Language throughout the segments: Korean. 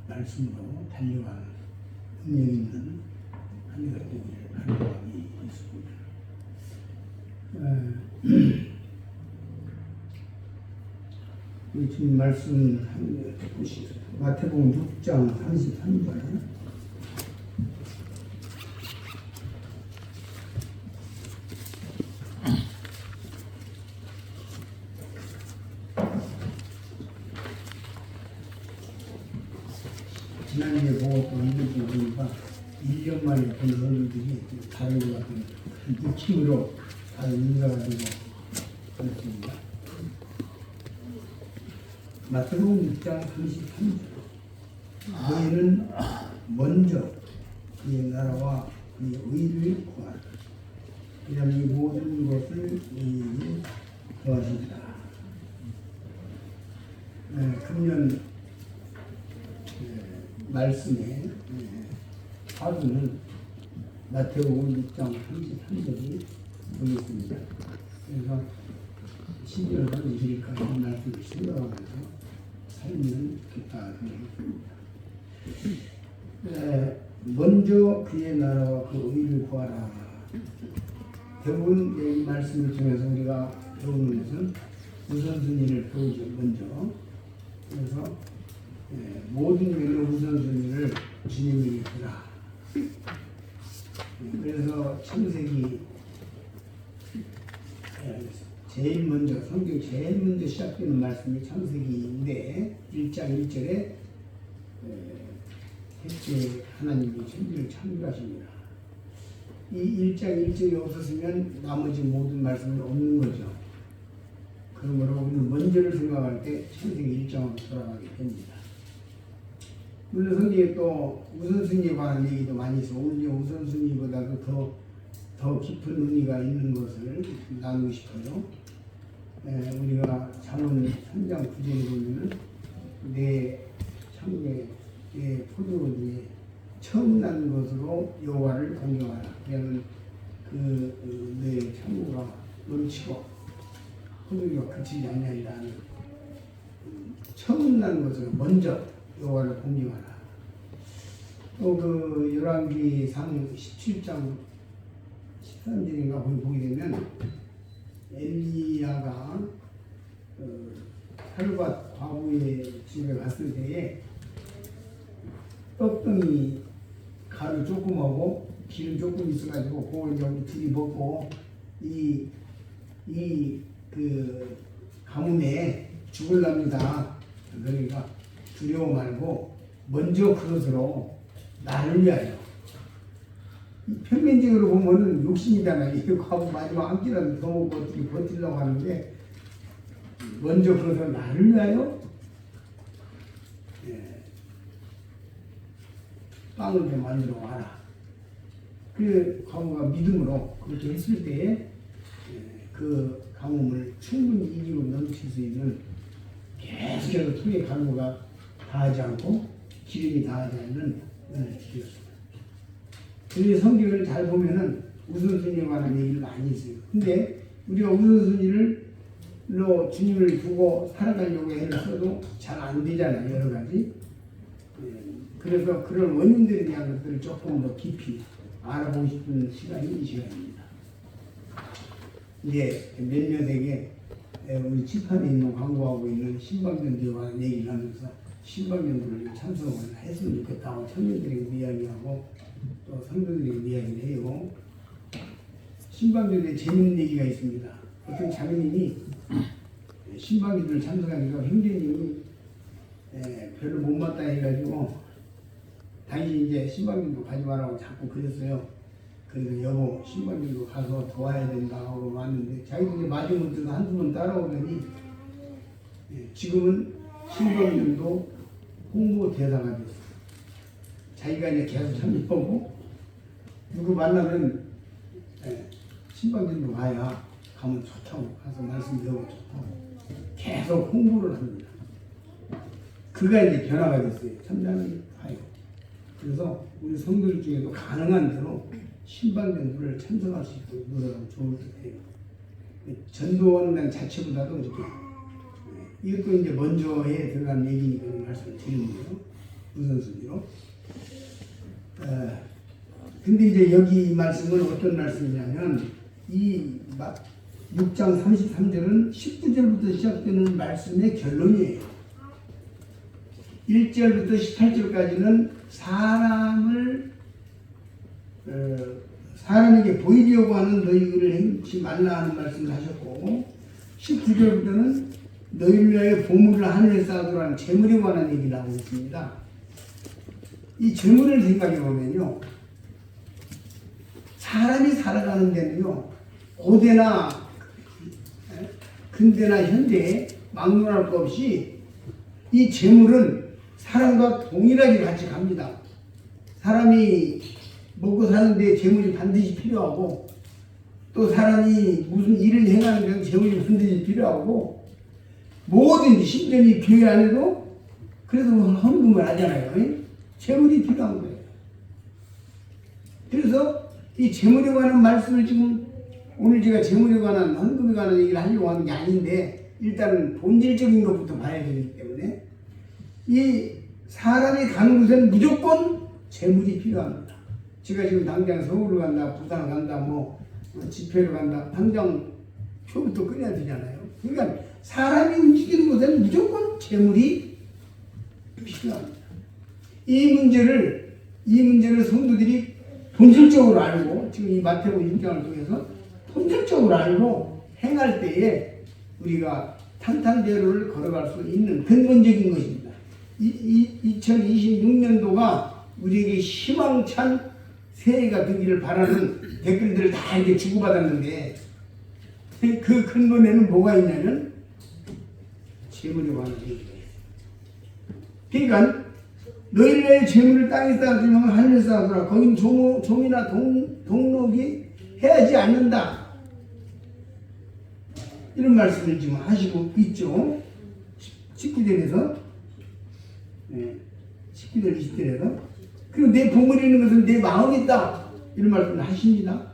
말씀으로 달려가는 능력 있는 한 해가 되기를 바라기 있습니다. 지금 말씀 보시죠. 마태복음 6장 33절. 지난주에 보고 또 이렇게 보니까 1년 만에 본 어른들이 다른 것 같은 느낌으로 다 읽어가지고 그렇습니다. 마태복음 6장 33절. 너희는 먼저 그의 나라와 그의 의를 구하라. 그냥 이 모든 것을 너희에게 더하시리라. 금년 말씀의 화두는 마태복음 6장 33절이 되겠습니다. 그래서 12월 30일까지 말씀을 생각하면서 살면 좋겠다 생각했습니다. 먼저 그의 나라와 그 의를 구하라. 대부분 이 말씀을 통해서 우리가 배우는 것은 우선순위를 배우죠. 먼저. 그래서 모든 일로 우선순위를 주님에게 두라. 그래서 창세기 제일 먼저 성경 제일 먼저 시작되는 말씀이 창세기인데 1장 1절에 셋째 하나님이 천지를 창조하십니다. 이 1장 1절이 없었으면 나머지 모든 말씀이 없는 거죠. 그러므로 우리는 먼저를 생각할 때 창세기 1장으로 돌아가게 됩니다. 물론 성경에 또 우선순위에 관한 얘기도 많이 있어. 오히려 우선순위보다도 더 깊은 의미가 있는 것을 나누고 싶어요. 우리가 잠언 3장 9절에 보면은 내 창고에 내 포도 중에 처음 난 것으로 여호와를 공경하라. 그러면 내 창고가 넘치고 포도주가 그치지 않냐이라 하는 처음 난 것으로 먼저 여호와를 공경하라. 또 열왕기상 17장 13절인가 보게 되면 엘리야가 살밧 과부의 집에 갔을 때에 떡덩이 가루 조금 하고 기름 조금 있어가지고 그걸 여기 둘이 먹고 그 가뭄에 죽을랍니다. 그러니까 두려워 말고 먼저 그것으로 나를 위하여. 평면적으로 보면은 욕심이잖아요. 이 과부 마지막 한 끼라도 더 먹고 어떻게 버티려고 하는데 먼저 그것으로 나를 위하여 빵을 좀 만들어 와라. 그 과부가 믿음으로 그렇게 했을 때에 그 가뭄을 충분히 이기고 넘칠 수 있는 계속해서 통의 가루가 다하지 않고 기름이 다하지 않는 은혜를 주셨습니다. 그래서 성경을 잘 보면은 우선순위에 관한 얘기를 많이 있어요. 근데 우리가 우선순위로 주님을 두고 살아가려고 애를 써도 잘 안 되잖아요. 여러 가지. 그래서 그런 원인들에 대한 것들을 조금 더 깊이 알아보고 싶은 시간이 이 시간입니다. 이제 몇몇에게 우리 칠판에 있는 광고하고 있는 신방전도에 관한 얘기를 하면서 신방전도를 참석을 했으면 좋겠다고 청년들에게 이야기하고 또 성도들에게 이야기를 해요. 신방전도에 재밌는 얘기가 있습니다. 어떤 자매님이 신방전도를 참석하니까 형제님이 별로 못 맞다 해가지고 당연히 이제 신방전도 가지 말라고 자꾸 그랬어요. 그래서 여보 신방전도 가서 도와야 된다 하고 왔는데 자기들이 마지못해서 한두 번 따라오더니 지금은 신방전도 홍보 대사가 됐어요. 자기가 이제 계속 참여하고 누구 만나면 신방전도 가면 좋다고 가서 말씀 들어보고 좋다고 계속 홍보를 합니다. 그가 이제 변화가 됐어요. 참담이 봐요. 그래서 우리 성도들 중에도 가능한 대로 신방전도를 참석할 수 있도록 노력하면 좋을 듯해요. 전도원 자체보다도 이렇게 이것도 이제 먼저에 들어간 얘기니까 말씀을 드리는 거예요. 우선순위로. 근데 이제 여기 이 말씀은 어떤 말씀이냐면 이 6장 33절은 19절부터 시작되는 말씀의 결론이에요. 1절부터 18절까지는 사람에게 보이려고 하는 너희를 행치 말라 하는 말씀을 하셨고, 19절부터는 너희를 위하여 보물을 하늘에 쌓아두라는 재물에 관한 얘기를 하고 있습니다. 이 재물을 생각해 보면요, 사람이 살아가는 데는요, 고대나 근대나 현대에 막론할 것 없이 이 재물은 사람과 동일하게 같이 갑니다. 사람이 먹고 사는데 재물이 반드시 필요하고, 또 사람이 무슨 일을 행하는 데는 재물이 반드시 필요하고, 뭐든지 심지어 이 교회 안에도 그래도 헌금을 하잖아요. 재물이 필요한 거예요. 그래서 이 재물에 관한 말씀을 지금 오늘 제가 재물에 관한 헌금에 관한 얘기를 하려고 하는 게 아닌데, 일단은 본질적인 것부터 봐야 되기 때문에 이 사람이 가는 곳에는 무조건 재물이 필요합니다. 제가 지금 당장 서울을 간다, 부산을 간다, 뭐 집회를 간다, 당장 표부터 끊어야 되잖아요. 그러니까 사람이 움직이는 곳에는 무조건 재물이 필요합니다. 이 문제를 성도들이 본질적으로 알고, 지금 이 마태복음 6장을 통해서 본질적으로 알고 행할 때에 우리가 탄탄대로를 걸어갈 수 있는 근본적인 것입니다. 2026년도가 우리에게 희망찬 새해가 되기를 바라는 댓글들을 다 이렇게 주고받았는데, 그 근본에는 뭐가 있냐면 재물에 관한 얘기가 있어요. 그러니까 너희의 재물을 땅에 쌓아두면 하늘에 쌓아두라. 거긴 종이나 동록이 해하지 않는다. 이런 말씀을 지금 하시고 있죠. 19절에서 19절 20절에서. 그리고 내 보물이 있는 것은 내 마음이 있다. 이런 말씀을 하십니다.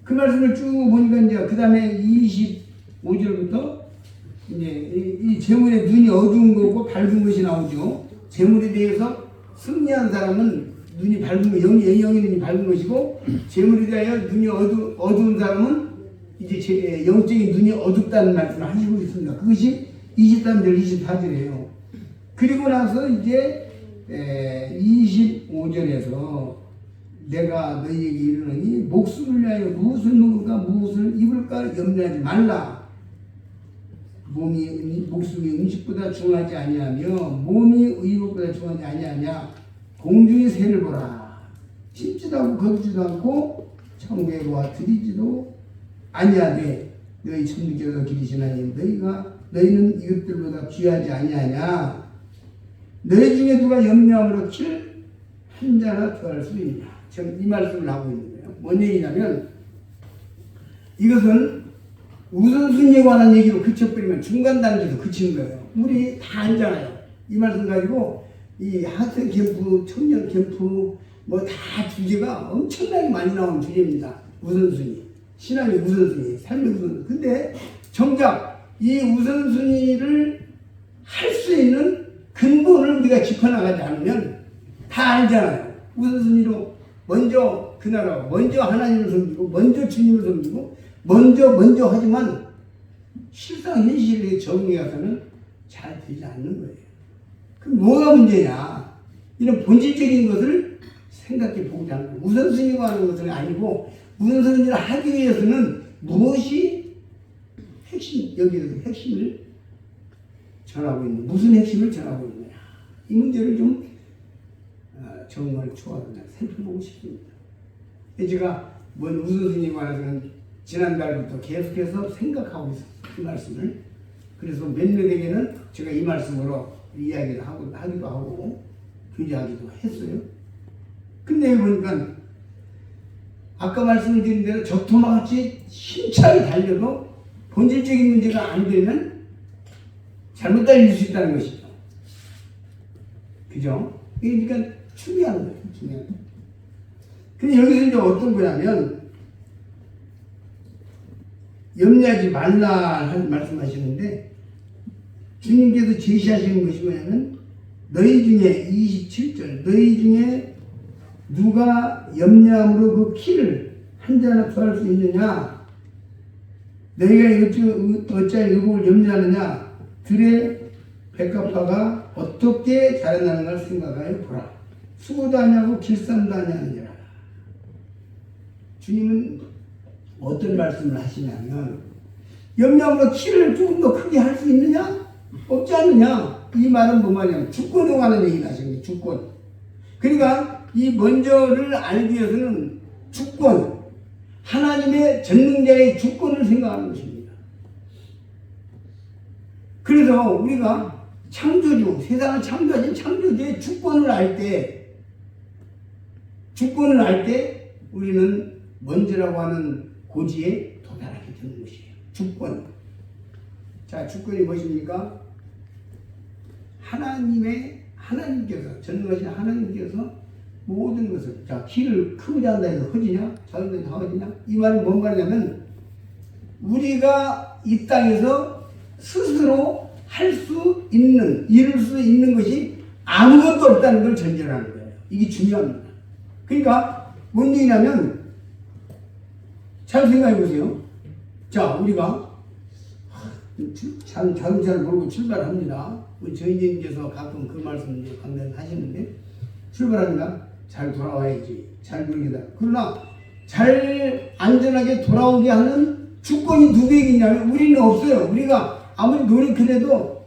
그 말씀을 쭉 보니까 이제 그 다음에 25절부터 이제 이 재물의 눈이 어두운 거고 밝은 것이 나오죠. 재물에 대해서 승리한 사람은 눈이 밝은 거, 영의 눈이 밝은 것이고, 재물에 대하여 눈이 어두운 사람은 이제 영적인 눈이 어둡다는 말씀을 하시고 있습니다. 그것이 23절, 24절이에요. 그리고 나서 이제 25절에서 내가 너희에게 이르노니 목숨을 위하여 무엇을 먹을까 무엇을 입을까 염려하지 말라. 목숨이 음식보다 중하지 아니하며 몸이 의복보다 중하지 아니하냐. 공중의 새를 보라. 심지도 않고 거두지도 않고 천국에 와 들이지도 아니하되 너희 천국에서 기르시나니 너희는 이것들보다 귀하지 아니하냐. 너희 중에 누가 염려함으로 킬 한 자나 더할 수 있냐. 지금 이 말씀을 하고 있는 거예요. 뭔 얘기냐면, 이것은 우선순위에 관한 얘기로 그쳐버리면 중간 단계도 그치는 거예요. 우리 다 알잖아요. 이 말씀 가지고 이 학생 캠프, 청년 캠프 뭐 다 주제가 엄청나게 많이 나오는 주제입니다. 우선순위, 신앙의 우선순위, 삶의 우선순위. 근데 정작 이 우선순위를 할 수 있는 근본을 우리가 짚어나가지 않으면 다 알잖아요. 우선순위로 먼저 그 나라, 먼저 하나님을 섬기고, 먼저 주님을 섬기고, 먼저 하지만 실상 현실에 적응해 가서는 잘 되지 않는 거예요. 그럼 뭐가 문제냐? 이런 본질적인 것을 생각해 보고자 하는 거예요. 우선순위가 하는 것은 아니고, 우선순위를 하기 위해서는 무엇이 여기에서 핵심을 전하고 있는, 무슨 핵심을 전하고 있느냐. 이 문제를 좀 정말 초안을 살펴보고 싶습니다. 제가 뭔 우선순위에 관해서는 지난달부터 계속해서 생각하고 있었어요. 이 말씀을. 그래서 몇몇에게는 제가 이 말씀으로 이야기를 하기도 하고 교제하기도 했어요. 근데 여기 보니까 아까 말씀을 드린 대로 적토마같이 힘차게 달려도 본질적인 문제가 안 되면 잘못 달릴 수 있다는 것이죠. 그죠? 그러니까 중요한 거예요. 중요한 거예요. 근데 여기서 이제 어떤 거냐면, 염려하지 말라 말씀하시는데, 주님께서 제시하시는 것이 뭐냐면 너희 중에 27절 너희 중에 누가 염려함으로 그 키를 한 자나 더할 수 있느냐? 너희가 어찌하여 의복을 염려하느냐? 들의 백합화가 어떻게 자라나는 걸 생각하여 보라. 수고도 아니하고 길쌈도 아니하느니라. 주님은 어떤 말씀을 하시냐면 염려함으로 키를 조금 더 크게 할 수 있느냐? 없지 않느냐? 이 말은 뭐 말이냐면 주권에 관한 얘기를 하시는 거예요. 주권. 그러니까 이 먼저를 알기 위해서는 주권, 하나님의 전능자의 주권을 생각하는 것입니다. 그래서 우리가 창조주, 세상을 창조하신 창조주의 주권을 알 때 우리는 먼저라고 하는 고지에 도달하게 되는 것이에요. 주권. 자, 주권이 무엇입니까? 하나님께서, 전능하신 하나님께서 모든 것을, 자, 키를 크고자 한다 해서 허지냐? 작은 데다 허지냐? 이 말은 뭔 말이냐면, 우리가 이 땅에서 스스로 할 수 있는, 이룰 수 있는 것이 아무것도 없다는 걸 전제하는 거예요. 이게 중요합니다. 그러니까, 뭔 얘기냐면, 잘 생각해 보세요. 자, 우리가 자동차를 몰고 출발합니다. 저희님께서 가끔 그 말씀 강단 하시는데, 출발합니다. 잘 돌아와야지. 잘 돌리다. 그러나 잘 안전하게 돌아오게 하는 주권이 누구에게 있냐면 우리는 없어요. 우리가 아무리 노력해도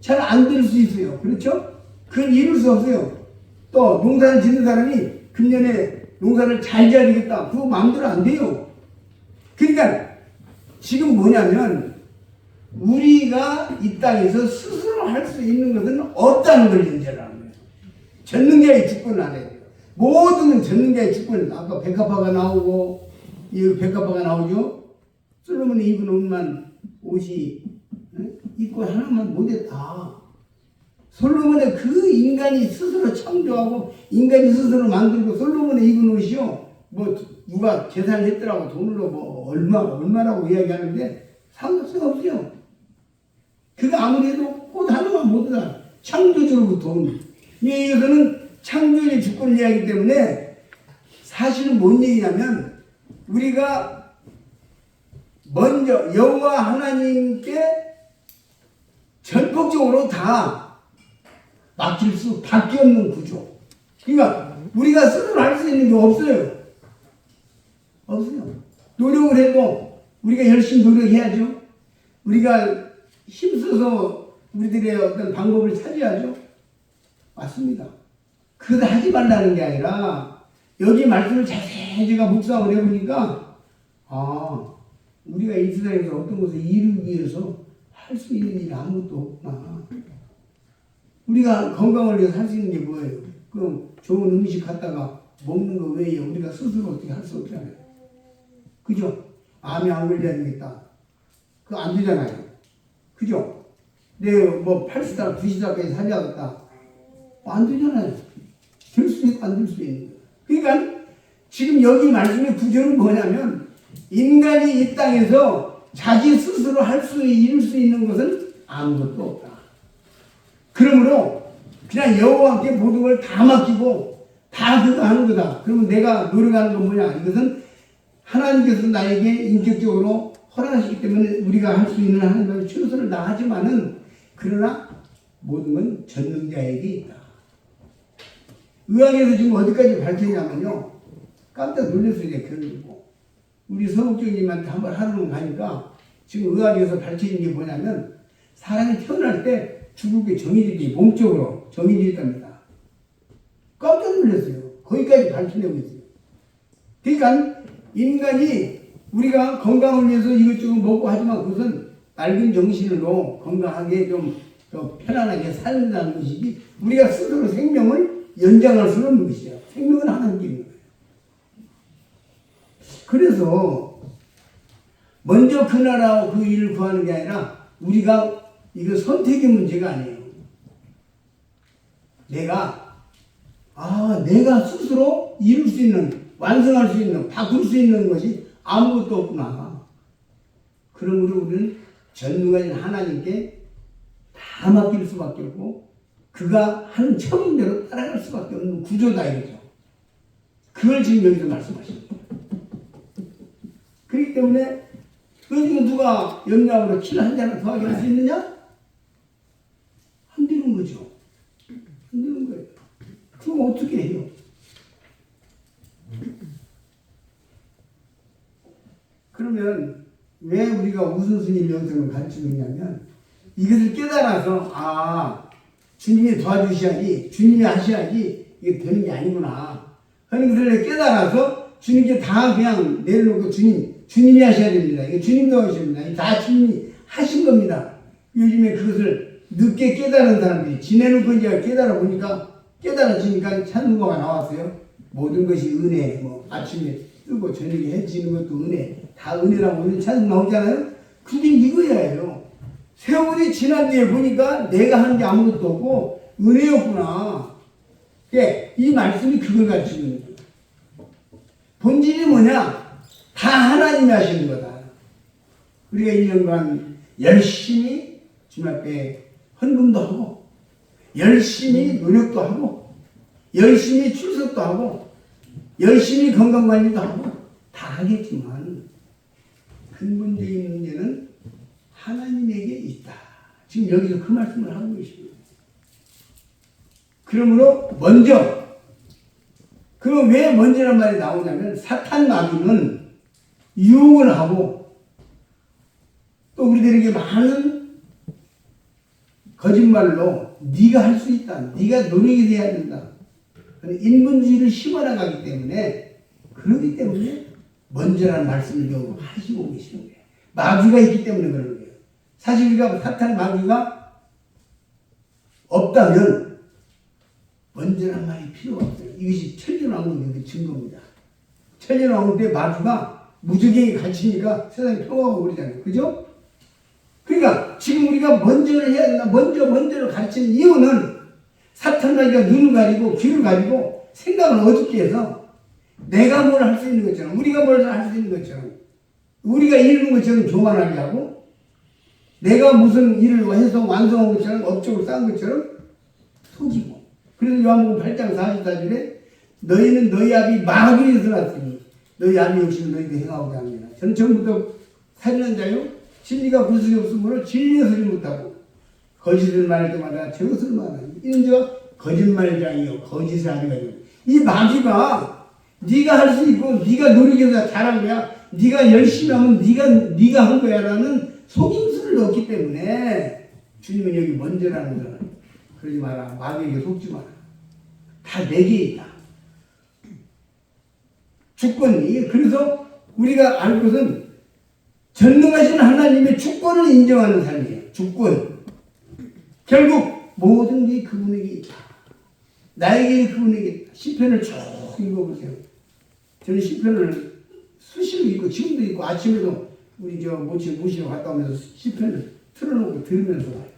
잘 안 될 수 있어요. 그렇죠? 그걸 이룰 수 없어요. 또 농사를 짓는 사람이 금년에 농사를 잘 지어야 되겠다. 그거 마음대로 안 돼요. 그러니까 지금 뭐냐면 우리가 이 땅에서 스스로 할 수 있는 것은 없다는 걸 전제라는 거예요. 전능자의 주권을 안 해야 돼요. 모든 전능자의 주권, 아까 백합화가 나오고, 이 백합화가 나오죠? 솔로몬이 입은 옷이 입고 하나만 못했다. 솔로몬의 그 인간이 스스로 창조하고, 인간이 스스로 만들고, 솔로몬의 입은 옷이요. 뭐, 누가 계산을 했더라고. 돈으로 뭐, 얼마라고 이야기하는데, 상관성 없어요. 그거 아무리 해도 꽃 하나만 못하다. 창조주로부터 온. 이것은 창조의 주권을 이야기하기 때문에 사실은 뭔 얘기냐면 우리가 먼저 여호와 하나님께 전폭적으로 다 맡길 수밖에 없는 구조. 그러니까 우리가 스스로 할 수 있는 게 없어요. 없어요. 노력을 해도 우리가 열심히 노력해야죠. 우리가 힘써서 우리들의 어떤 방법을 찾아야죠. 맞습니다. 그거 하지 말라는 게 아니라 여기 말씀을 자세히 제가 묵상을 해보니까 우리가 이 세상에서 어떤 것을 이루기 위해서 할 수 있는 일이 아무것도 없구나. 우리가 건강을 위해서 할 수 있는 게 뭐예요? 그럼 좋은 음식 갖다가 먹는 거 외에 우리가 스스로 어떻게 할 수 없잖아요. 그죠? 암이 안 걸려야 되겠다. 그거 안 되잖아요. 그죠? 내가 뭐 80살, 90살까지 살려야겠다. 안 되잖아요. 될 수 있고 안 될 수 있는 거예요. 그러니까 지금 여기 말씀의 구조는 뭐냐면 인간이 이 땅에서 자기 스스로 이룰 수 있는 것은 아무것도 없다. 그러므로 그냥 여호와께 모든 걸 다 맡기고 다 그거 하는 거다. 그러면 내가 노력하는 건 뭐냐? 이것은 하나님께서 나에게 인격적으로 허락하시기 때문에 우리가 할 수 있는 하나님의 최선을 다하지만은 그러나 모든 건 전능자에게 있다. 의학에서 지금 어디까지 밝혔냐면요. 깜짝 놀랐어요. 그러고 우리 서국장님한테 한번 하러 가니까 지금 의학에서 밝혀진 게 뭐냐면 사람이 태어날 때 죽을 게 정해질게 몸적으로 정해져 있답니다. 깜짝 놀랐어요. 거기까지 밝혀내고 있어요. 그러니까 인간이 우리가 건강을 위해서 이것저것 먹고 하지만 그것은 맑은 정신으로 건강하게 좀 편안하게 살는다는 것이지 우리가 스스로 생명을 연장할 수는 없는 것이야. 생명은 하나님께 있는 거예요. 그래서 먼저 그 나라와 그 일을 구하는 게 아니라 우리가 이거 선택의 문제가 아니에요. 내가 스스로 이룰 수 있는, 완성할 수 있는, 바꿀 수 있는 것이 아무것도 없구나. 그러므로 우리는 전능하신 하나님께 다 맡길 수밖에 없고 그 그가 하는 처음대로 따라갈 수밖에 없는 구조다 이거죠. 그걸 지금 여기서 말씀하십니다. 그렇기 때문에 요즘 누가 염려하고 키를 한 잔을 더하게 할 수 있느냐? 안 되는 거죠. 안 되는 거예요. 그럼 어떻게 해요? 그러면 왜 우리가 우선순위 명성을 가르치고 있냐면 이것을 깨달아서 주님이 도와주셔야지, 주님이 하셔야지 이게 되는 게 아니구나 하는 것을 깨달아서 주님께 다 그냥 내려놓고 주님이 하셔야 됩니다. 이거 주님도 하셔야 됩니다. 다 주님이 하신 겁니다. 요즘에 그것을 늦게 깨달은 사람들이 지내놓고 이제 깨달아 보니까 깨달아지니까 찬송가가 나왔어요. 모든 것이 은혜, 뭐 아침에 뜨고 저녁에 해지는 것도 은혜, 다 은혜라고 오늘 찬송 나오잖아요. 그게 이거예요. 세월이 지난 뒤에 보니까 내가 한 게 아무것도 없고 은혜였구나. 이 말씀이 그걸 가르치는 거예요. 본질이 뭐냐? 다 하나님이 하시는 거다. 우리가 1년간 열심히 주님 앞에 헌금도 하고 열심히 노력도 하고 열심히 출석도 하고 열심히 건강관리도 하고 다 하겠지만 근본적인 문제는 하나님에게 있다. 지금 여기서 그 말씀을 하고 계십니다. 그러므로 먼저, 그럼 왜 먼저란 말이 나오냐면 사탄 마귀는 유혹을 하고 또 우리들에게 많은 거짓말로 네가 할 수 있다, 네가 노력이 돼야 된다, 인본주의를 심어나가기 때문에, 그러기 때문에 먼저라는 말씀을 겨우 하시고 계시는 거예요. 마귀가 있기 때문에 그러는 거예요. 사실 우리가 사탄 마귀가 없다면 먼저란 말이 필요가 없어요. 이것이 천년왕국의 증거입니다. 천년왕국 때 마귀가 무적행이 갇히니까 세상이 평화가 그러잖아요. 그죠? 그러니까 지금 우리가 먼저를 해야 된다. 먼저를 가르치는 이유는 사탄 마귀가 눈을 가리고 귀를 가리고 생각을 어둡게 해서 내가 뭘 할 수 있는 것처럼, 우리가 뭘 할 수 있는 것처럼, 우리가 읽은 것처럼 교만하게 하고 내가 무슨 일을 해서 완성한 것처럼 업적을 쌓은 것처럼 속이고. 그래서 요한복음 8장 44절에 너희는 너희 아비 마귀에서 났으니 너희 아비 욕심을 너희도 행하고자 합니다. 저는 처음부터 살인한 자요 진리가 불순이 없으므로 진리의 소리 못하고 거짓을 말할 때마다 저것을 말하니 이는 저 거짓말장이요 거짓을 하는 거예요. 이 마귀가 네가 할 수 있고 네가 노력해서 잘한 거야, 네가 열심히 하면 네가 한 거야 라는 속임수를 넣기 때문에 주님은 여기 먼저라는 거잖아. 그러지 마라. 마귀에게 속지 마라. 다 내게 있다. 주권이. 그래서 우리가 알 것은 전능하신 하나님의 주권을 인정하는 삶이에요. 주권. 결국 모든 게 그분에게 있다. 나에게 그분에게 있다. 시편을 쭉 읽어보세요. 저는 시편을 수시로 읽고 지금도 읽고 아침에도 우리 모시러 갔다 오면서 시편을 틀어놓고 들으면서 와요.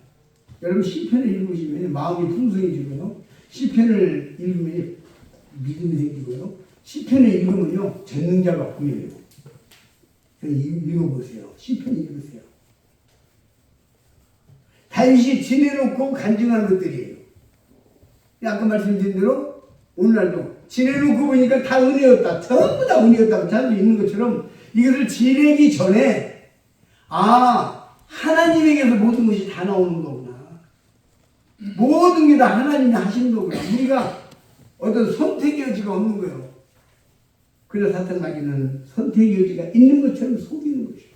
여러분 시편을 읽으시면 마음이 풍성해지고요. 시편을 읽으면 믿음이 생기고요. 시편을 읽으면요 전능자가 보여요. 읽어보세요. 시편 읽으세요. 다윗이 지내놓고 간증하는 것들이에요. 아까 말씀드린 대로 오늘날도 지내놓고 보니까 다 은혜였다. 전부 다 은혜였다고 자주 있는 것처럼 이것을 지내기 전에 하나님에게서 모든 것이 다 나오는 거구나. 모든 게 다 하나님이 하시는 거구나. 우리가 어떤 선택의 여지가 없는 거예요. 그래서 사탄 마귀는 선택의 여지가 있는 것처럼 속이는 것이죠.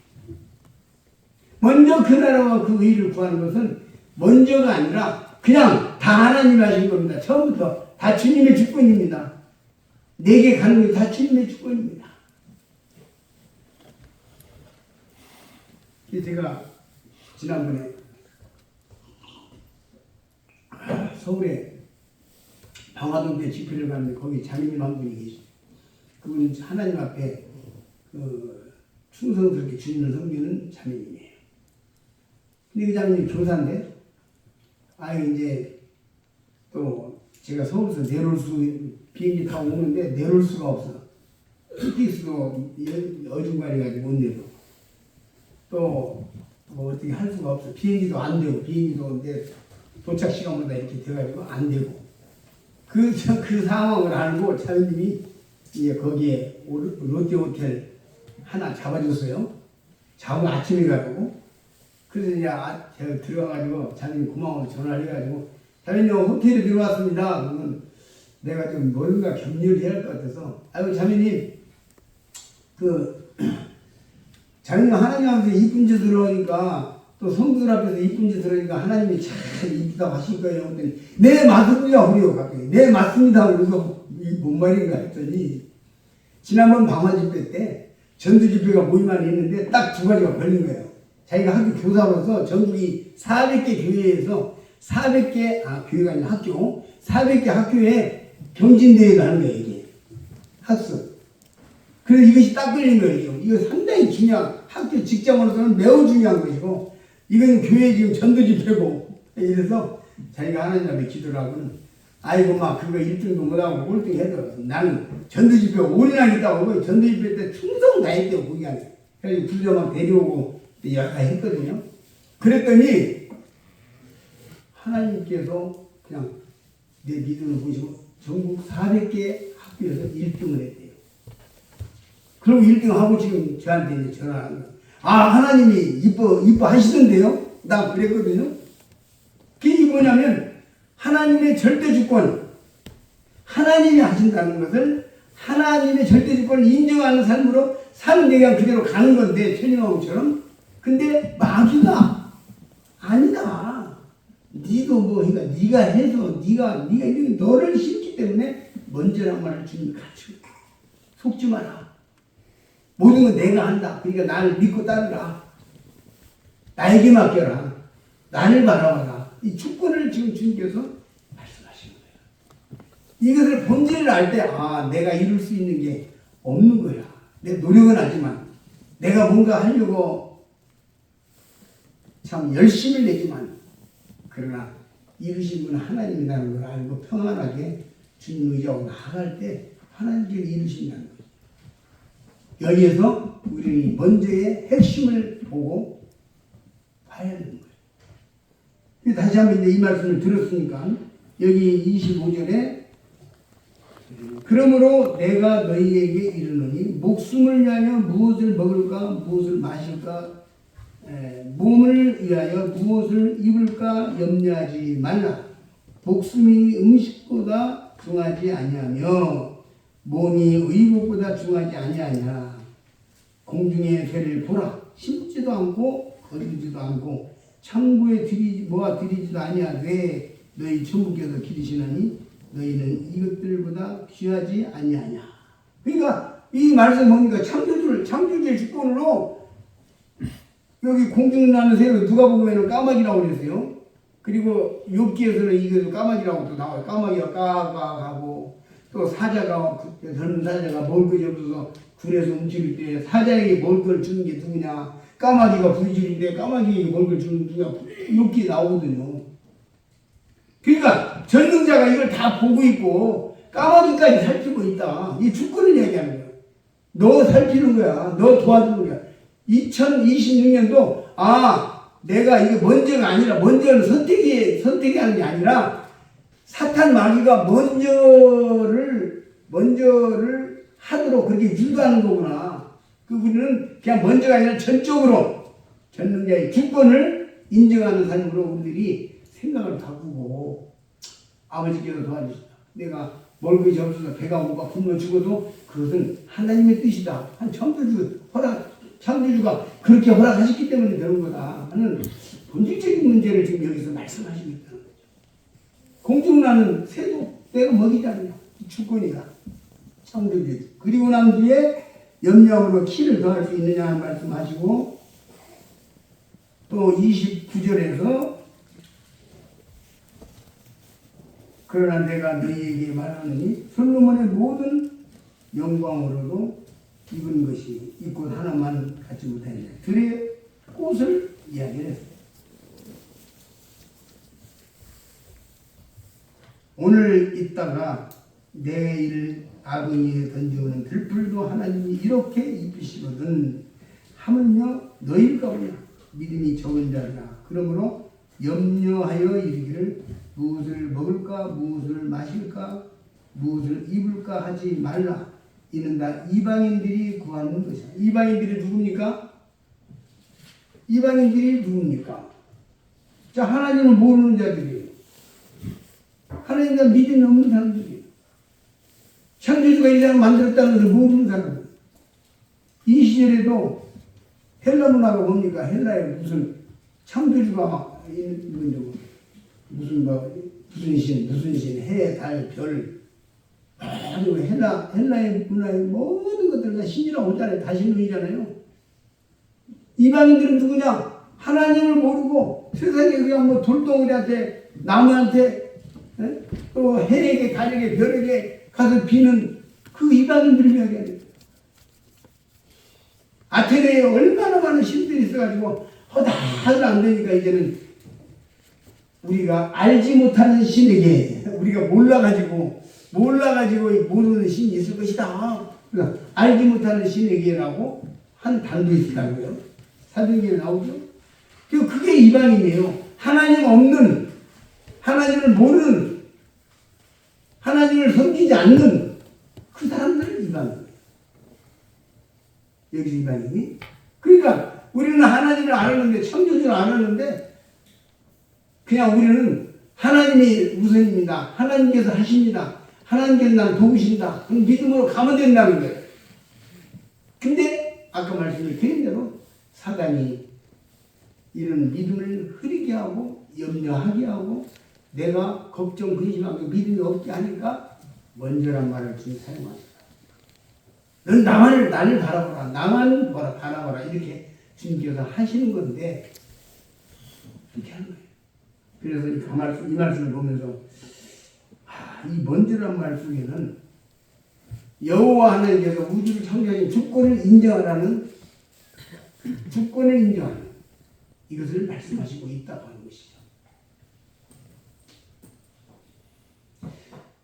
먼저 그 나라와 그 의를 구하는 것은 먼저가 아니라 그냥 다 하나님이 하신 겁니다. 처음부터 다 주님의 주권입니다. 내게 가는 것이 다 주님의 주권입니다. 제가 지난번에 서울에 방화동대 집회를 갔는데 거기 장님 한 분이 계시죠. 그분은 하나님 앞에 충성스럽게 주님을 섬기는 자매님이에요. 근데 그 자매님이 교사인데 이제 또 제가 서울에서 비행기 타고 오는데 내려올 수가 없어. PTX도 어중간해가지고 못 내려. 또 뭐 어떻게 할 수가 없어. 비행기도 안 되고 비행기도 이제 도착 시간보다 이렇게 돼가지고 안 되고 그 상황을 알고 차장님이 이제 거기에 롯데호텔 하나 잡아줬어요. 잡으면 아침에 가고 그래서 이제 제가 들어가가지고 차장님 고마워서 전화를 해가지고 차장님 호텔에 들어왔습니다. 그러면 내가 좀 뭔가 격려를 해야 할 것 같아서 아이고 차장님 자기는 하나님 앞에서 이쁜 짓 들어오니까 또 성도들 앞에서 이쁜 짓 들으니까 하나님이 참 이쁘다고 하실 거예요. 그랬더니 네 맞습니다. 그래요. 갑자기 네 맞습니다. 그래서 뭔 말인가 했더니 지난번 방화 집회 때 전도 집회가 모임만 있는데 딱 두 가지가 걸린 거예요. 자기가 학교 교사로서 전국이 400개 교회에서 400개 교회가 아니라 학교 400개 학교에 경진대회를 하는 거예요. 이게 학습. 그래서 이것이 딱 걸린 거예요. 이거 상당히 중요한 학교 직장으로서는 매우 중요한 것이고 이건 교회 지금 전도 집회고 이래서 자기가 하나님 앞에 기도를 하고는 아이고 막 그거 1등도 못하고 꼴등 해도 나는 전도 집회 5년 하겠다고 전도 집회 때 충성 다했대요. 거기 안에. 그래서 부자 막 데려오고 여러 가지 했거든요. 그랬더니 하나님께서 그냥 내 믿음을 보시고 전국 400개 학교에서 1등을 했대요. 그리고 1등하고 지금 저한테 이제 전화하는 거예요. 하나님이 이뻐하시던데요? 나 그랬거든요. 그게 뭐냐면 하나님의 절대 주권, 하나님이 하신다는 것을 하나님의 절대 주권을 인정하는 삶으로 사는 게 그냥 그대로 가는 건데 천일왕후처럼. 근데 마귀가 아니다. 니도 그러니까 네가 해서 네가 너를 싫기 때문에 먼저란 말을 주님이 가르치고 속지 마라. 모든 건 내가 한다. 그러니까 나를 믿고 따르라. 나에게 맡겨라. 나를 바라봐라. 이 주권을 지금 주님께서 말씀하시는 거예요. 이것을 본질을 알 때 내가 이룰 수 있는 게 없는 거야. 내 노력은 하지만 내가 뭔가 하려고 참 열심을 내지만 그러나 이루신 분은 하나님이라는 걸 알고 평안하게 주님 의지하고 나아갈 때 하나님께서 이루신다는 거예요. 여기에서 우리는 먼저의 핵심을 보고 봐야 되는 거예요. 다시 한번 이제 이 말씀을 들었으니까 여기 25절에 그러므로 내가 너희에게 이르노니 목숨을 위하여 무엇을 먹을까 무엇을 마실까 몸을 위하여 무엇을 입을까 염려하지 말라. 목숨이 음식보다 중하지 아니하며 몸이 의복보다 중하지 아니하냐. 공중의 새를 보라. 심지도 않고 거두지도 않고 창고에 모아들이지도 아니하되 너희 천부께서 기르시나니 너희는 이것들보다 귀하지 아니하냐. 그러니까 이 말씀 보니까 창조주의 주권으로 여기 공중 나는 새를 누가 보면은 까마귀라고 그랬어요. 그리고 욥기에서는 이것을 까마귀라고 또 나와요. 까마귀가 까까하고 또 사자가 젊은 사자가 먹을 것이 없어서 굴에서 움직일 때 사자에게 먹을 걸 주는 게 누구냐. 까마귀가 부지런데 까마귀에게 먹을 걸 주는 누가 욥기에 나오거든요. 그러니까 전능자가 이걸 다 보고 있고 까마귀까지 살피고 있다. 이 주권을 얘기하는 거야. 너 살피는 거야. 너 도와주는 거야. 2026년도 내가 이게 먼저가 아니라 먼저는 선택이 하는 게 아니라 사탄 마귀가 먼저를 하도록 그렇게 유도하는 거구나. 우리는 그냥 먼저가 아니라 전적으로 전능자의 주권을 인정하는 삶으로 우리들이 생각을 바꾸고 아버지께서 도와주시다. 내가 먹을 것이 없어서 배가 고파 굶어 죽어도 그것은 하나님의 뜻이다. 창조주가 그렇게 허락하셨기 때문에 되는 거다 하는 본질적인 문제를 지금 여기서 말씀하시고 있다는 거죠. 공중 나는 새도 내가 먹이지 않냐. 주권이다. 창조주. 그리고 난 뒤에 염려함으로 키를 더할 수 있느냐 하는 말씀하시고 또 29절에서 그러나 내가 너희에게 말하느니 솔로몬의 모든 영광으로도 입은 것이 이 꽃 하나만 갖지 못하느냐. 들의 꽃을 이야기했어요. 오늘 있다가 내일 아궁이에 던져오는 들풀도 하나님이 이렇게 입히시거든 하물며 너희일까 보냐. 믿음이 적은 자라. 그러므로 염려하여 이르기를 무엇을 먹을까 무엇을 마실까 무엇을 입을까 하지 말라. 이는 다 이방인들이 구하는 것이다. 이방인들이 누굽니까? 이방인들이 누굽니까? 자, 하나님을 모르는 자들이에요. 하나님과 믿음이 없는 사람들이에요. 창조주가 이 세상을 만들었다는 것을 모르는 사람들. 이 시절에도 헬라 문화가 뭡니까? 헬라에 무슨 창조주가 있는 무슨 신, 해, 달, 별. 아주 헬라의 문화의 모든 것들 다 신이라고 하잖아요. 다 신론이잖아요. 이방인들은 누구냐? 하나님을 모르고 세상에 그냥 뭐 돌덩어리한테 나무한테 또 해에게 달에게 별에게 가서 비는 그 이방인들을 이야기하는 아테네에 얼마나 많은 신들이 있어가지고 허다하도 안 되니까 이제는 우리가 알지 못하는 신에게 우리가 몰라가지고 모르는 신이 있을 것이다. 그러니까 알지 못하는 신에게라고 한 단도 있다고요. 사도행전에 나오죠. 그게 이방인이에요. 하나님 없는, 하나님을 모르는, 하나님을 섬기지 않는 그 사람들은 이방인이에요. 여기서 이방인이. 그러니까 우리는 하나님을 알았는데, 창조주를 알았는데, 그냥 우리는 하나님이 우선입니다. 하나님께서 하십니다. 하나님께서 나를 도우신다. 믿음으로 가면 된다는 거예요. 근데 아까 말씀드린 대로 사단이 이런 믿음을 흐리게 하고 염려하게 하고 내가 걱정 근심하고 믿음이 없게 하니까 먼저란 말을 좀 사용합니다. 넌 나를 바라보라. 나만 바라보라. 이렇게 주님께서 하시는 건데 이렇게 하는 거예요. 그래서 이 말씀을 보면서 이 먼저란 말 속에는 여호와 하나님께서 우주를 창조하신 주권을 인정하는 이것을 말씀하시고 있다고 하는 것이죠.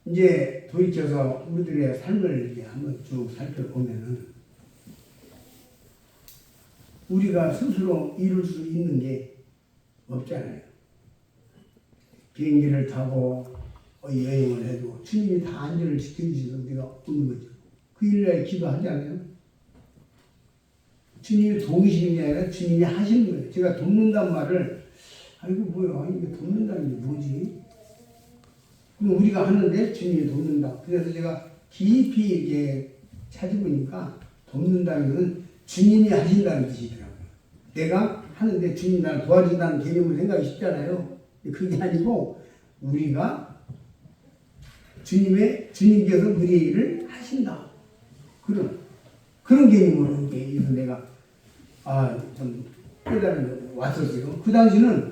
이제 돌이켜서 우리들의 삶을 이제 한번 쭉 살펴보면은 우리가 스스로 이룰 수 있는 게 없잖아요. 비행기를 타고 여행을 해도 주님이 다 안전을 지켜주셔서 우리가 없는 거죠. 그 일날 기도하지 않아요? 주님이 도우시는 게 아니라 주님이 하시는 거예요. 제가 돕는단 말을 아이고 뭐야 이게 돕는다는 게 뭐지? 그럼 우리가 하는데 주님이 돕는다. 그래서 제가 깊이 이렇게 찾아보니까 돕는다는 것은 주님이 하신다는 뜻이더라고요. 내가 하는데 주님이 나를 도와준다는 개념을 생각이 쉽잖아요. 그게 아니고 우리가 주님께서 우리의 일을 하신다. 그런 개념으로 그래서 내가 좀 깨달음이 왔었어요. 그 당시는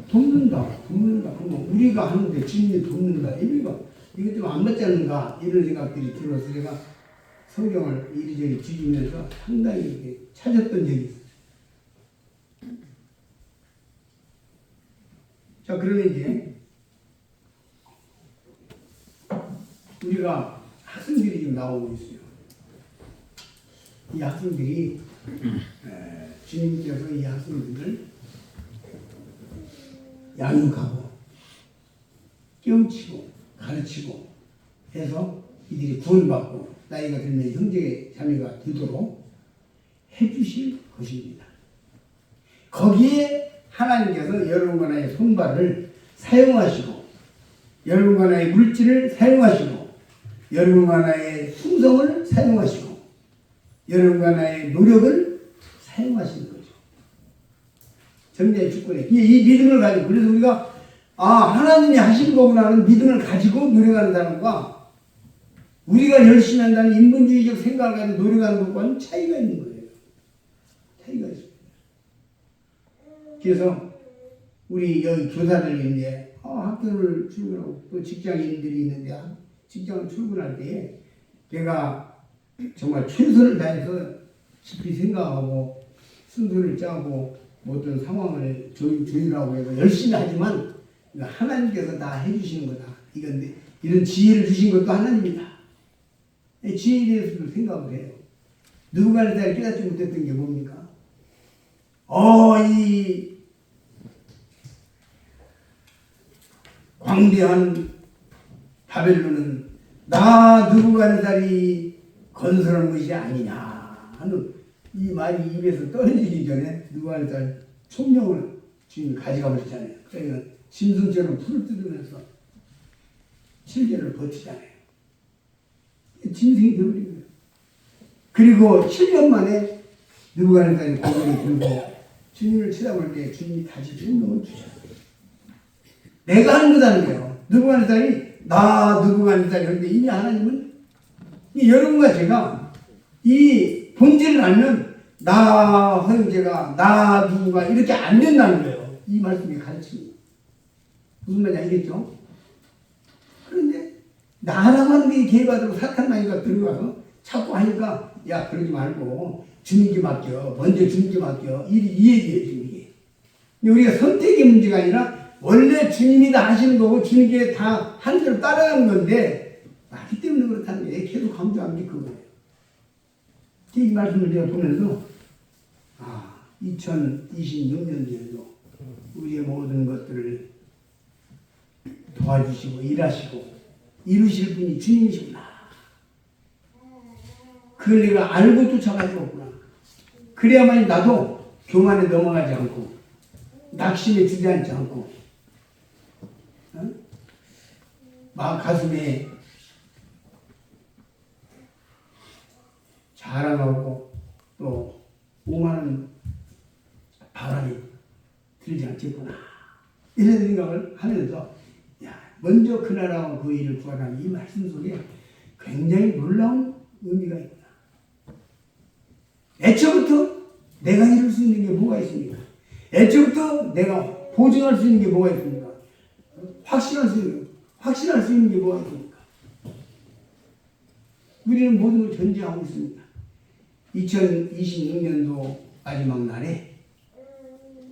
돕는다. 그러면 우리가 하는데 주님이 돕는다. 이거 좀 안 맞지 않는가 이런 생각들이 들어서 제가 성경을 이리저리 뒤지면서 상당히 이렇게 찾았던 적이 있어요. 자, 그러면 이제 우리가 학생들이 지금 나오고 있어요. 이 학생들이 주님께서 이 학생들을 양육하고 깨우치고 가르치고 해서 이들이 구원받고 나이가 들면 형제 자매가 되도록 해주실 것입니다. 거기에 하나님께서 여러분과 나의 손발을 사용하시고 여러분과 나의 물질을 사용하시고 여러분과 나의 충성을 사용하시고 여러분과 나의 노력을 사용하시는 거죠. 정리의 주권에 이 믿음을 가지고 그래서 우리가 하나님이 하신 거구나 하는 믿음을 가지고 노력하는 사람과 우리가 열심히 한다는 인본주의적 생각을 가지고 노력하는 것과는 차이가 있는 거예요. 차이가 있습니다. 그래서 우리 여기 교사들인데 학교를 출근하고 또 직장인들이 있는데 직장을 출근할 때 내가 정말 최선을 다해서 깊이 생각하고 순서를 짜고 어떤 상황을 조율하고 해서 열심히 하지만 하나님께서 다 해주시는 거다. 이런 지혜를 주신 것도 하나님이다. 지혜에 대해서도 생각을 해요. 누군가를 잘 깨닫지 못했던 게 뭡니까? 이 광대한 바벨론은 나 느부갓네살이 건설한 것이 아니냐 하는 이 말이 입에서 떨어지기 전에 느부갓네살 총령을 주님이 가져가 버렸잖아요. 그러니까 짐승처럼 풀을 뜯으면서 7개를 버티잖아요. 짐승이 되어버린 거예요. 그리고 7년 만에 느부갓네살이 고개를 들고 주님을 쳐다볼 때 주님이 다시 총명을 주셨어요. 내가 하는 거다는 거예요. 느부갓네살이 나 느부갓네살이 그런데 이미 하나님은 여러분과 제가 이 본질을 알면 나 허영제가 나 누구가 이렇게 안 된다는 거예요. 이 말씀이 가르칩니다. 무슨 말인지 알겠죠? 그런데 나라고 하는 게 개입하고 사탄 마귀가 들어가서 자꾸 하니까 야 그러지 말고 주님께 맡겨. 먼저 주님께 맡겨. 이 얘기예요. 지금 이게. 우리가 선택의 문제가 아니라 원래 주님이 다 하시는 거고 주님께 다 하는 대로 따라가는 건데 나기 때문에 그렇다는 게 계속 강조하는 게 그거예요. 이 말씀을 제가 보면서 2026년도에도 우리의 모든 것들을 도와주시고 일하시고 이루실 분이 주님이시구나. 그걸 내가 알고 쫓아가지고 없구나. 그래야만 나도 교만에 넘어가지 않고 낙심에 주저앉지 않고 막 가슴에 자랑하고 또 오만한 바람이 들지 않겠구나. 이런 생각을 하면서 먼저 그 나라와 그 일을 구하라는 이 말씀 속에 굉장히 놀라운 의미가 있구나. 애초부터 내가 이룰 수 있는 게 뭐가 있습니까? 애초부터 내가 보증할 수 있는 게 뭐가 있습니까? 확신할 수 있는 게 뭐가 있습니까? 우리는 모든 걸 전제하고 있습니다. 2026년도 마지막 날에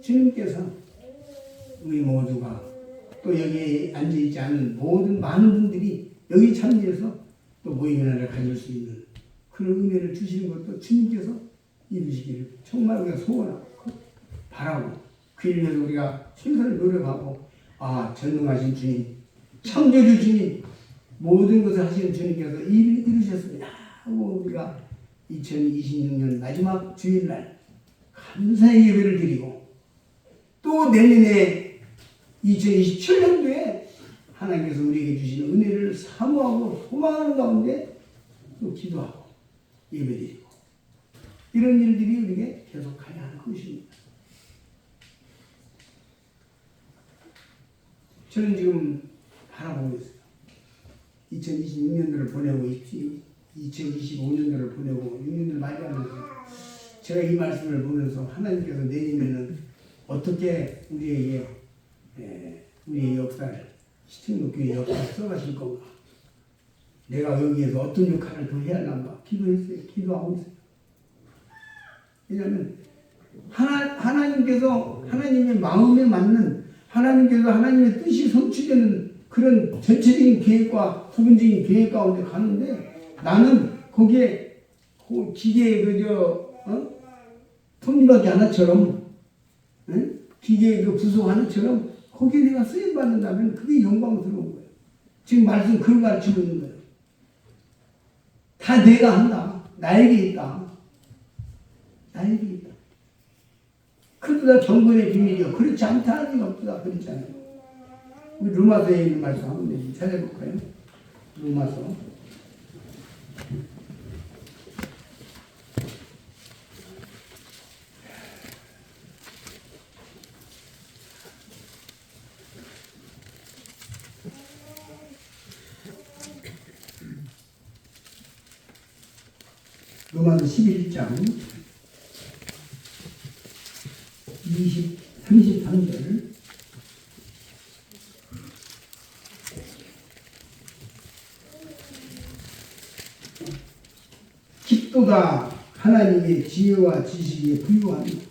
주님께서 우리 모두가 또 여기에 앉아있지 않은 모든 많은 분들이 여기 참여해서 또 모임의 날을 가질 수 있는 그런 은혜를 주시는 것도 주님께서 이루시기를 정말 우리가 소원하고 바라고 그 일을 위해서 우리가 최선을 노력하고 전능하신 주님, 창조주 주님, 모든 것을 하시는 주님께서 이루셨습니다 하고 우리가 2026년 마지막 주일날 감사의 예배를 드리고 또 내년에 2027년도에 하나님께서 우리에게 주시는 은혜를 사모하고 소망하는 가운데 또 기도하고 예배드리고 이런 일들이 우리에게 계속해야 하는 것입니다. 저는 지금 바라보고 있어요. 2026년도를 보내고 2025년도를 보내고 6년도를 맞이하면서 제가 이 말씀을 보면서 하나님께서 내년에는 어떻게 우리에게 우리의 역사를 시청교회 역사를 써가실 건가, 내가 여기에서 어떤 역할을 더 해야 하는가 기도했어요. 기도하고 있어요. 왜냐하면 하나님께서 하나님의 마음에 맞는 하나님께서 하나님의 뜻이 성취되는 그런 전체적인 계획과 부분적인 계획 가운데 가는데 나는 거기에 기계의 톱니바퀴 하나처럼 기계의 부속 하나처럼 거기에 내가 쓰임받는다면 그게 영광스러운 거예요. 지금 말씀 그걸 가르치고 있는 거예요. 다 내가 한다. 나에게 있다. 나에게 있다. 그러다 경건의 비밀이요. 그렇지 않다 하는 게 없다. 그렇지 않아요. 우리 로마서에 있는 말씀 한번 찾아볼까요? 로마서. 로마서 11장 33절 깊도다 하나님의 지혜와 지식에 부유하니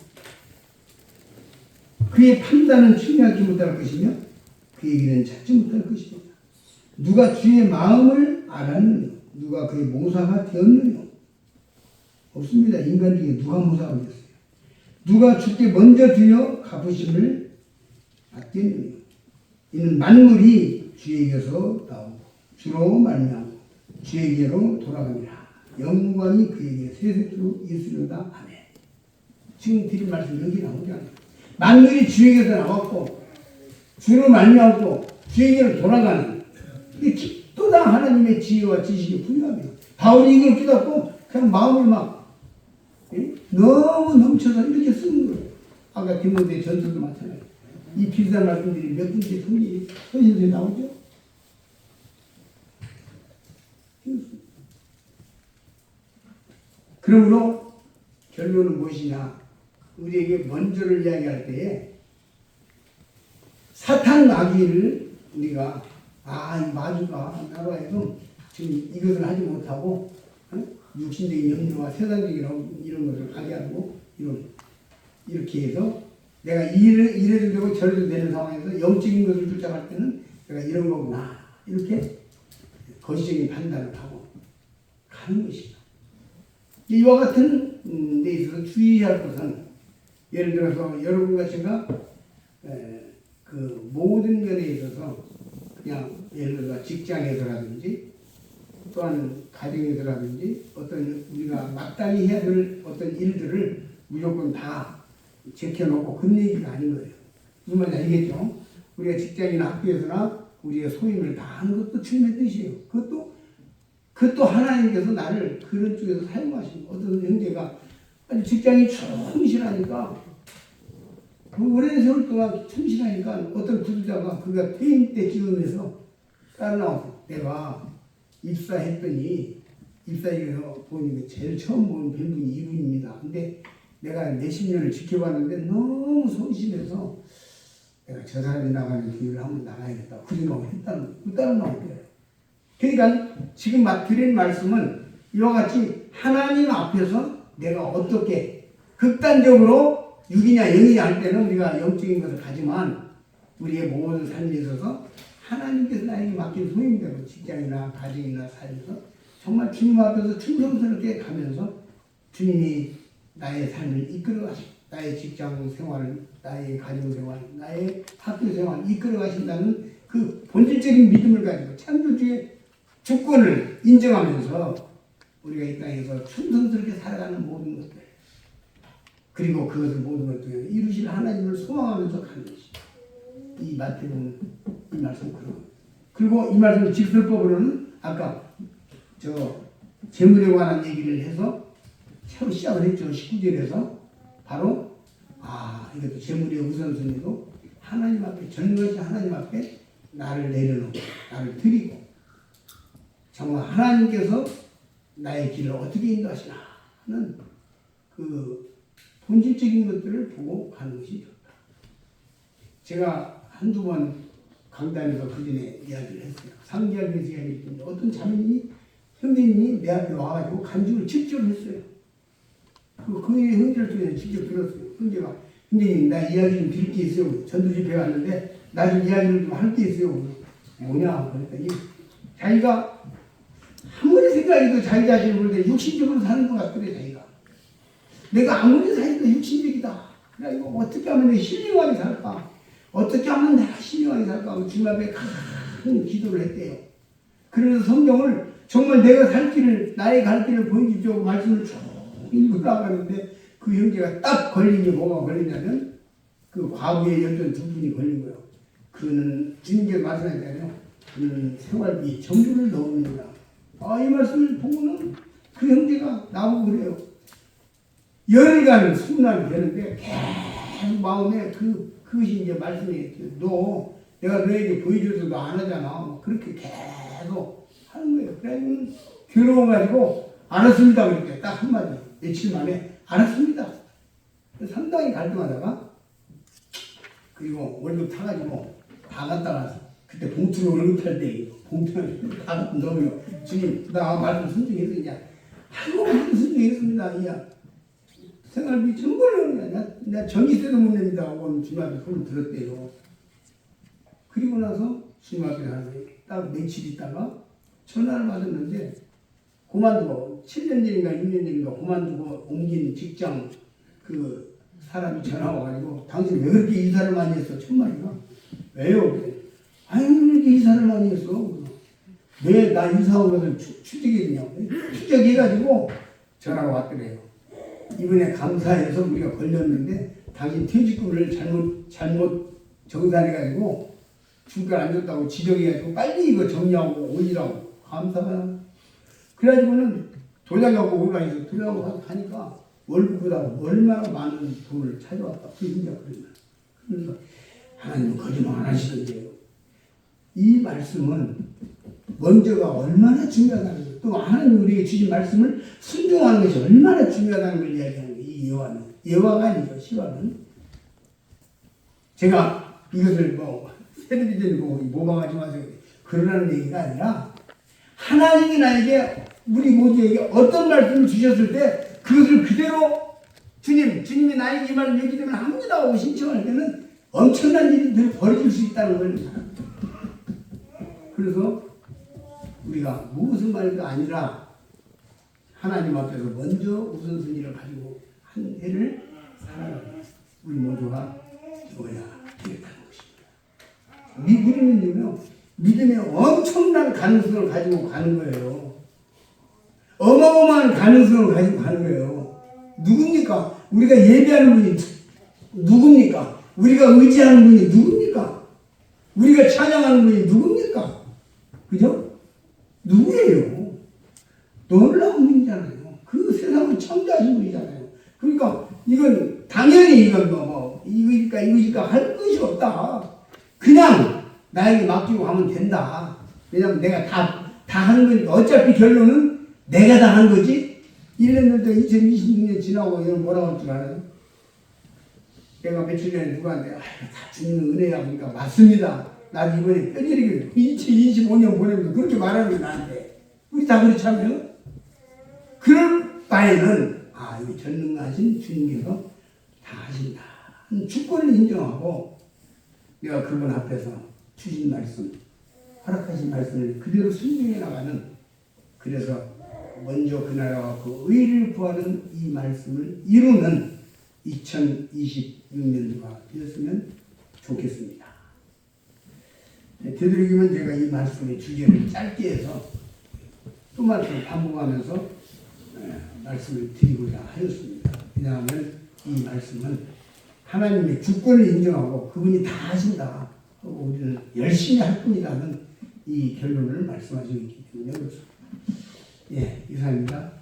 그의 판단은 추리하지 못할 것이며 그의 길은 찾지 못할 것이며 누가 주의 마음을 알았느냐 누가 그의 모사가 되었느냐 없습니다. 인간 중에 누가 모사가 되었어요. 누가 주께 먼저 드려 갚으심을 받겠느냐. 이는 만물이 주에게서 나오고 주로 말미암고 주에게로 돌아갑니다. 영광이 그에게 세세토록 있으리로다. 아멘. 지금 드린 말씀 여기 나오잖아요. 만물이 주에게서 나왔고 주로 말미암고 주에게로 돌아가는 이 집도당 하나님의 지혜와 지식이 분명합니다. 바울이 이걸 깨닫고 그냥 마음을 막 너무 넘쳐서 이렇게 쓰는 거예요. 아까 디모데 전서도 마찬가지예요. 이 비슷한 말씀들이 몇 군데 성경에 나오죠. 그러므로 결론은 무엇이냐? 우리에게 먼저를 이야기할 때에 사탄 마귀를 우리가 이 마귀가 나로 하여금 지금 이것을 하지 못하고 육신적인 염려와 세상적인 이런 것을 가게 하고 이렇게 해서 내가 이래도 되고 저래도 되는 상황에서 영적인 것을 쫓아갈 때는 내가 이런 거구나 이렇게 거시적인 판단을 하고 가는 것입니다. 이와 같은 데 있어서 주의할 것은 예를 들어서 여러분과 제가 그 모든 면에 있어서 그냥 예를 들어 직장에서라든지 또한 가정에서라든지 어떤 우리가 마땅히 해야 될 어떤 일들을 무조건 다 제껴놓고 그런 얘기가 아닌 거예요. 무슨 말인지 알겠죠? 우리가 직장이나 학교에서나 우리의 소임을 다 하는 것도 주님의 뜻이에요. 그것도 하나님께서 나를 그런 쪽에서 사용하신 어떤 형제가 아주 직장이 충실하니까 오랜 세월 동안 충실하니까 어떤 구두자가 그가 퇴임 때 기원해서 따라 나와서 내가 입사했더니 입사에서 보니 제일 처음 본 뱀분이 이분입니다. 근데 내가 몇십 년을 지켜봤는데 너무 성실해서 내가 저 사람이 나가는 기회를 한번 나가야겠다. 그 생각을 했다는 거예요. 따라 나오더래요. 그러니까 지금 드린 말씀은 이와 같이 하나님 앞에서 내가 어떻게 극단적으로 6이냐 0이냐 할 때는 우리가 영적인 것을 가지만 우리의 모든 삶에 있어서 하나님께서 나에게 맡긴 소임대로 직장이나 가정이나 삶에서 정말 주님 앞에서 충성스럽게 가면서 주님이 나의 삶을 이끌어 가시고 나의 직장 생활, 나의 가정 생활, 나의 학교 생활 이끌어 가신다는 그 본질적인 믿음을 가지고 창조주의 주권을 인정하면서 우리가 이 땅에서 충성스럽게 살아가는 모든 것들 그리고 그것을 모든 것들 이루실 하나님을 소망하면서 가는 것이죠. 이 마태복음 이 말씀 그리고 이 말씀 직설법으로는 아까 재물에 관한 얘기를 해서 새로 시작을 했죠. 19절에서 바로 이것도 재물의 우선순위도 하나님 앞에 전능하신 하나님 앞에 나를 내려놓고 나를 드리고 정말 하나님께서 나의 길을 어떻게 인도하시나 하는 그 본질적인 것들을 보고 가는 것이 좋다. 제가 한두 번 강단에서 그 전에 이야기를 했어요. 상기하면서 이야기했는데 어떤 자매님이 형제님이 내 앞에 와가지고 간증을 직접 했어요. 그 형제를 통해서 직접 들었어요. 형제가 형제님 나 이야기 좀 드릴 게 있어요. 전도 집회 왔는데 나 좀 이야기를 좀 할 게 있어요. 뭐냐 그랬더니 자기가 아무리 생각해도 자기 자신을 볼 때 육신적으로 사는 것 같더래 자기가. 내가 아무리 살도 육신적이다. 그러니까 이거 어떻게 하면 내가 신령하게 살까? 어떻게 하면 내가 신령하게 살까? 하고 주님 앞에 큰 기도를 했대요. 그래서 성경을 정말 내가 살 길을 나의 갈 길을 보여주죠. 말씀을 쭉 읽고 나가는데 그 형제가 딱 걸린 게 뭐가 걸리냐면 그 과부의 열전 두 분이 걸린 거예요. 그는 주님께서 말씀하셨잖아요. 그는 생활비 정주를 넣습니다. 이 말씀을 보고는 그 형제가 나오고 그래요. 열흘간 수납이 되는데 계속 마음에 그것이 이제 말씀이 내가 너에게 보여줘도 안 하잖아. 그렇게 계속 하는 거예요. 그래가지고 괴로워가지고 알았습니다. 그랬대. 딱 한마디. 며칠 만에 알았습니다. 상당히 갈등하다가 그리고 월급 타가지고 다 갖다 놔서 그때 봉투로 월급 탈 때 봉투를 다 넣으면 주님 나 말씀 순종했느냐 아이고 말씀 순종했습니다. 야 생활비 전부를 나 전기세도 못 냅니다 하고 주님 앞에 손을 들었대요. 그리고 나서 주님 앞에 딱 며칠 있다가 전화를 받았는데 그만두고 7년 전인가 6년 전인가 그만두고 옮긴 직장 그 사람이 전화 와가지고 당신 왜 그렇게 이사를 많이 했어? 천만인가? 왜요? 아니 이렇게 이사를 많이 했어? 왜 나 이사 온 것을 추적했냐고. 추적해가지고 전화가 왔더래요. 이번에 감사해서 우리가 걸렸는데 당신 퇴직금을 잘못 정산해가지고 중간 안 줬다고 지적해가지고 빨리 이거 정리하고 오시라고. 감사해요. 그래가지고는 도장하고 온라인에서 도장하고 하니까 월급보다 얼마나 많은 돈을 찾아왔다. 그러니까 그러면 하나님은 거짓말 안 하시던데요. 이 말씀은 먼저가 얼마나 중요하다는 거예요. 또 하나님 우리에게 주신 말씀을 순종하는 것이 얼마나 중요하다는 걸 이야기하는 거예요. 이 예화는. 예화가 아니죠. 시화는. 제가 이것을 뭐 텔레비전을 보고 모방하지 마세요. 그러라는 얘기가 아니라 하나님이 나에게 우리 모두에게 어떤 말씀을 주셨을 때 그것을 그대로 주님이 나에게 이 말을 얘기 때문에 합니다 하고 신청할 때는 엄청난 일이 벌어질 수 있다는 걸 말합니다. 그래서 우리가 무슨 말도 아니라 하나님 앞에서 먼저 우선순위를 가지고 한 해를 살아가는 우리 모두가 되어야 되겠다는 것입니다. 우리는요, 믿음의 엄청난 가능성을 가지고 가는 거예요. 어마어마한 가능성을 가지고 가는 거예요. 누굽니까? 우리가 예배하는 분이 누굽니까? 우리가 의지하는 분이 누굽니까? 우리가 찬양하는 분이 누굽니까? 그죠? 누구예요? 놀라운 분이잖아요. 그 세상을 창조하신 분이잖아요. 그러니까 이건 당연히 이건 이거니까 할 것이 없다. 그냥 나에게 맡기고 하면 된다. 왜냐면 내가 다 하는 거니까. 어차피 결론은 내가 다 한 거지. 1년 전 2026년 지나고 이건 뭐라고 할 줄 알아요? 내가 며칠 전에 누구한테 다 주님의 은혜야. 그러니까 맞습니다. 나도 이번에 뼈저리게 2025년 보내면서 그렇게 말하는 게 나한테. 우리 다 그렇잖아요. 그럴 바에는 이 전능하신 주님께서 다 하신다. 주권을 인정하고 내가 그분 앞에서 주신 말씀, 허락하신 말씀을 그대로 순종해 나가는, 그래서 먼저 그 나라와 그 의를 구하는 이 말씀을 이루는 2026년도가 되었으면 좋겠습니다. 되도록이면 제가 이 말씀의 주제를 짧게 해서 또 말씀을 반복하면서 말씀을 드리고자 하였습니다. 왜냐하면 이 말씀은 하나님의 주권을 인정하고 그분이 다 하신다. 우리는 열심히 할 뿐이라는 이 결론을 말씀하시고 있기 때문에 그렇습니다. 예, 이상입니다.